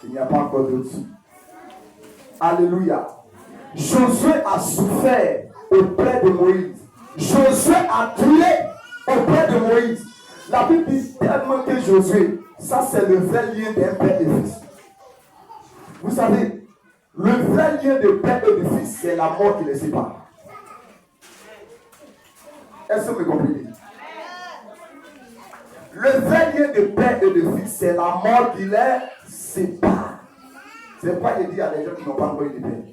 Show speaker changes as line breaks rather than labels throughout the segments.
Il n'y a pas encore d'autre. Alléluia. Josué a souffert auprès de Moïse. Josué a tué auprès de Moïse. La Bible dit tellement que Josué, ça c'est le vrai lien d'un père et de fils. Vous savez, le vrai lien de père et de fils, c'est la mort qui les sépare. Est-ce que vous comprenez? Le vrai lien de père et de fils, c'est la mort qui les sépare. C'est pourquoi il dit à des gens qui n'ont pas encore eu de père.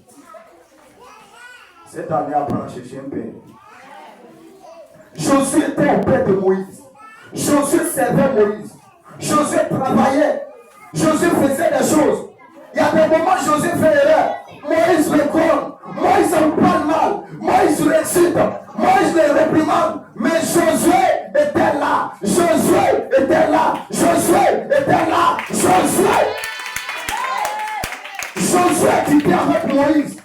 Cette année, apprends à chercher un père. Josué était auprès de Moïse. Josué servait Moïse. Josué travaillait. Josué faisait des choses. Il y a des moments où Josué fait erreur. Moïse le corne. Moïse en parle mal. Moïse récite. Moïse le réprimande. Mais Josué était là. Josué était là. Josué était là. Josué était avec Moïse.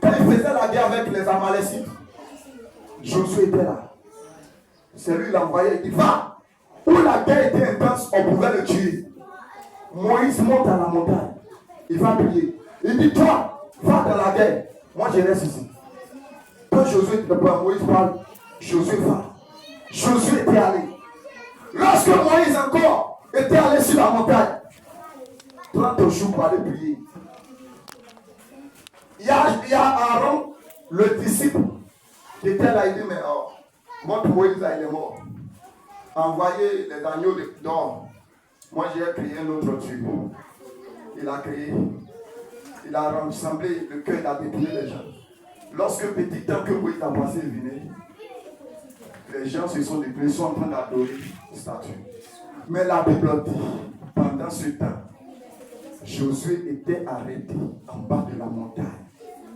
Quand il faisait la guerre avec les Amalécites, Josué était là. C'est lui qui l'a envoyé. Il dit va. Où la guerre était intense, on pouvait le tuer. Moïse monte à la montagne. Il va prier. Il dit toi, va dans la guerre. Moi je reste ici. Quand Josué Moïse parle, Josué va. Josué était allé. Lorsque Moïse encore était allé sur la montagne, 30 jours pour aller prier. Il y a Aaron, le disciple, qui était là. Il dit mais votre Moïse là, il est mort. Envoyez les agneaux d'or. Moi j'ai créé un autre Dieu. Il a créé. Il a rassemblé le cœur, il a détourné les gens. Lorsque petit temps que Moïse a passé venait, les gens se sont déplacés, sont en train d'adorer la statue. Mais la Bible dit, pendant ce temps, Josué était arrêté en bas de la montagne.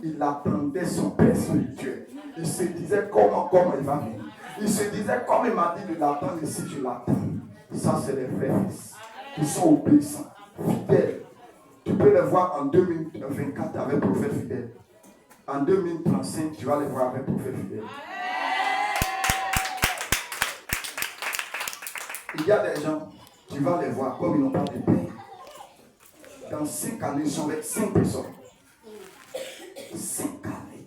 Il attendait son père spirituel. Il se disait comment il va venir. Il se disait comme il m'a dit de l'attendre ici, je l'attends. Ça c'est les vrais fils qui sont obéissants, fidèles. Tu peux les voir en 2024 avec prophète fidèle. En 2035, tu vas les voir avec prophète fidèle. Il y a des gens, tu vas les voir comme ils n'ont pas de paix. Dans 5 années, ils sont avec 5 personnes. 5 années.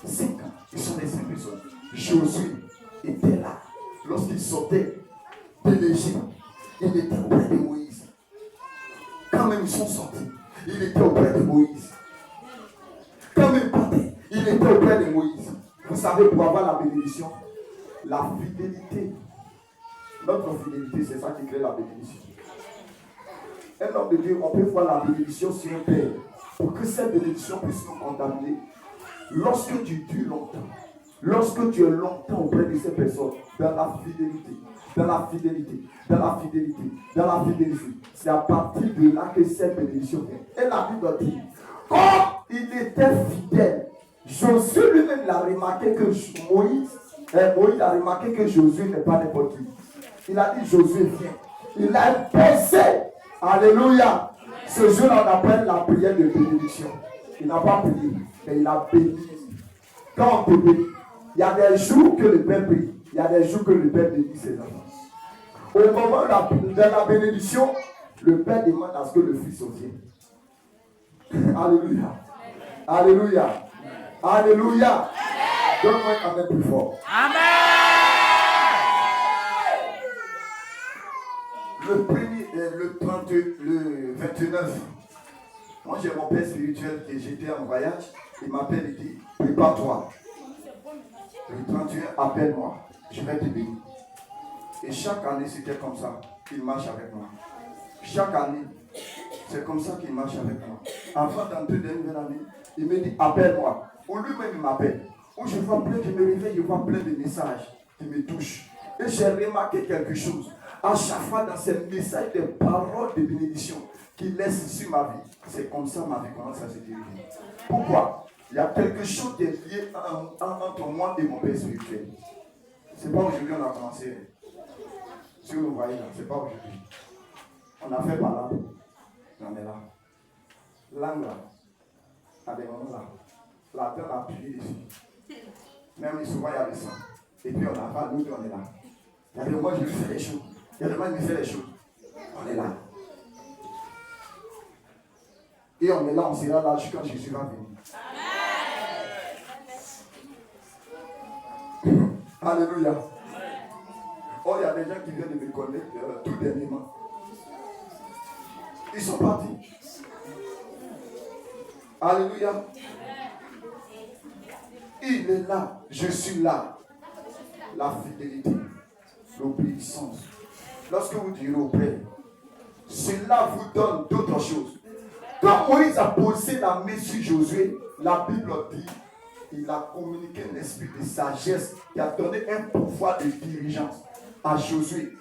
5 ans, ils sont avec 5 personnes. Josué était là. Lorsqu'il sortait de l'Égypte, il était auprès de Moïse. Quand même ils sont sortis, il était auprès de Moïse. Quand même partait, il était auprès de Moïse. Vous savez, pour avoir la bénédiction, la fidélité. Notre fidélité, c'est ça qui crée la bénédiction. Un homme de Dieu, on peut voir la bénédiction sur un père. Pour que cette bénédiction puisse nous contaminer, lorsque tu dures longtemps, lorsque tu es longtemps auprès de ces personnes, dans la fidélité, c'est à partir de là que cette bénédiction vient. Et la Bible dit, comme il était fidèle, Josué lui-même l'a remarqué que Moïse a remarqué que Josué n'est pas n'importe qui. Il a dit Josué vient. Il a imposé. Alléluia. Ce jour-là, on appelle la prière de bénédiction. Il n'a pas prié, mais il a béni. Quand on te bénit, il y a des jours que le Père prie. Il y a des jours que le Père bénit ses enfants. Au moment de la bénédiction, le Père demande à ce que le Fils vienne. Alléluia. Alléluia. Alléluia. Donne-moi un amen plus fort.
Amen.
Le 29, moi j'ai mon père spirituel et j'étais en voyage. Il m'appelle et dit, prépare-toi. Le 31, appelle-moi. Je vais te bénir. Et chaque année, c'était comme ça. Il marche avec moi. Chaque année, c'est comme ça qu'il marche avec moi. Avant d'entrer dans une nouvelle année, il me dit, appelle-moi. Ou lui-même, il m'appelle. Ou je vois plein, je me réveille, je vois plein de messages qui me touchent. Et j'ai remarqué quelque chose. À chaque fois, dans ces messages, des paroles de bénédiction qu'il laisse sur ma vie, c'est comme ça ma vie commence à se diriger. Pourquoi? Il y a quelque chose qui est lié entre moi et mon père spirituel. C'est pas aujourd'hui on a commencé. Si vous voyez là, c'est pas aujourd'hui. On a fait par là. On est là. Langue là. À des moments là. La terre a appuyé dessus. Même souvent il y a le sang. Et puis on a pas, nous on est là. Il y a des moments je lui fais les choses. Il y a des moments il me fait les choses. On est là. Et on est là, on sera là quand Jésus va venir. Alléluia. Oh, il y a des gens qui viennent de me connaître tout dernièrement. Ils sont partis. Alléluia. Il est là. Je suis là. La fidélité, l'obéissance. Lorsque vous direz au Père, cela vous donne d'autres choses. Quand Moïse a posé la main sur Josué, la Bible dit, il a communiqué un esprit de sagesse qui a donné un pouvoir de dirigeance à Josué.